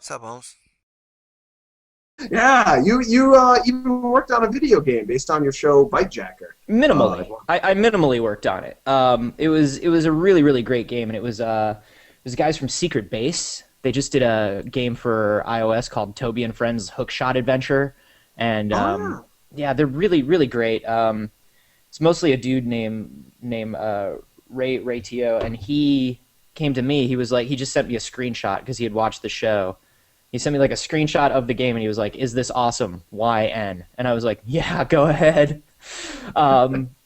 What's up, Holmes? Yeah, you even worked on a video game based on your show Bitejacker. Minimally. I minimally worked on it. It was a really great game, and it was guys from Secret Base. They just did a game for iOS called Toby and Friends Hookshot Adventure, and Oh, yeah, they're really great. It's mostly a dude named Ray Tio, and he came to me. He was like, he just sent me a screenshot because he had watched the show. He sent me like a screenshot of the game, and he was like, "Is this awesome? YN?" And I was like, "Yeah, go ahead."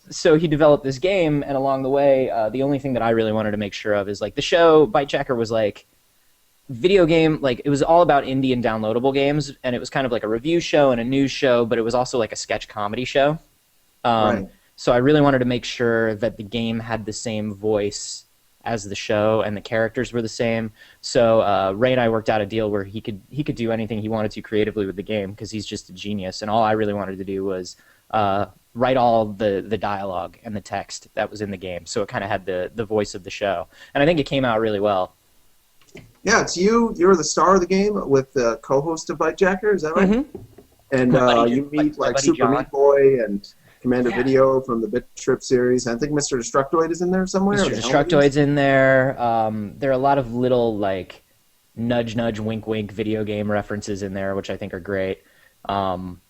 So he developed this game, and along the way, the only thing that I really wanted to make sure of is like the show Bitejacker was like video game, like it was all about indie and downloadable games, and it was kind of like a review show and a news show, but it was also like a sketch comedy show. Um, right. so I really wanted to make sure that the game had the same voice as the show and the characters were the same. So Ray and I worked out a deal where he could do anything he wanted to creatively with the game because he's just a genius. And all I really wanted to do was write all the dialogue and the text that was in the game, so it kind of had the voice of the show. And I think it came out really well. Yeah, it's you. You're the star of the game with the co-host of Bitejacker. Is that right? Mm-hmm. And My buddy, you meet my like buddy Super John. Meat Boy and Commander Yeah. Video from the Bit Trip series. I think Mr. Destructoid is in there somewhere. or Mr. the Helmets. Destructoid's in there. There are a lot of little like nudge nudge wink wink video game references in there, which I think are great. Um,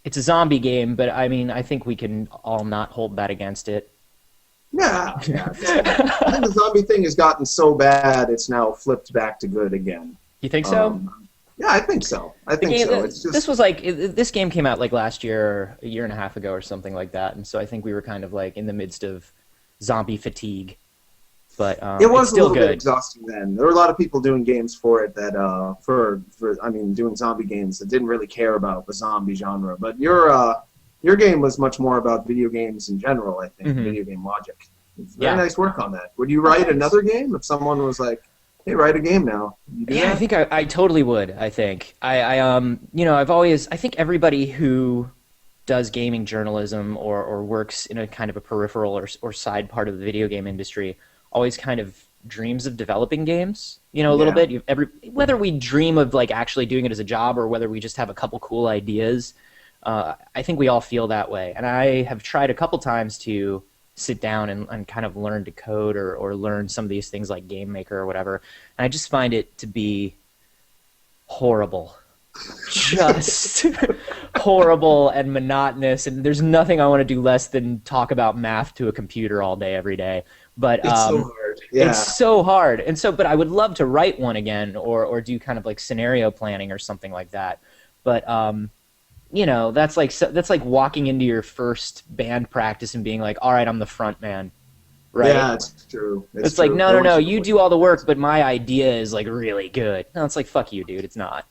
it's a zombie game, but I mean, I think we can all not hold that against it. Yeah. I think the zombie thing has gotten so bad it's now flipped back to good again. You think so? Yeah, I think so. I The think game, so. It's just this was like this game came out like last year, or a year and a half ago, or something like that, and so I think we were kind of like in the midst of zombie fatigue. But it it's was a still little bit good. exhausting then. There were a lot of people doing games for it that for I mean doing zombie games that didn't really care about the zombie genre. But your game was much more about video games in general, I think, Mhm. video game logic. It's very Yeah. nice work on that. Would you write another game if someone was like, "Hey, write a game now"? Would you do Yeah, I that? think I totally would. I think I think everybody who does gaming journalism or works in a kind of a peripheral or side part of the video game industry always kind of dreams of developing games. A little Yeah. bit. Whether we dream of like actually doing it as a job or whether we just have a couple cool ideas, I think we all feel that way. And I have tried a couple times to sit down and kind of learn to code or learn some of these things like Game Maker or whatever. And I just find it to be horrible. Just horrible and monotonous, and there's nothing I want to do less than talk about math to a computer all day every day. But It's so hard. Yeah. it's so hard. And so but I would love to write one again or do kind of like scenario planning or something like that. But that's like walking into your first band practice and being like, "All right, I'm the front man." Right? Yeah, it's true. It's like, true. "No, Everyone no, should you play. do all the work, but my idea is like really good." No, it's like, "Fuck you, dude. It's not."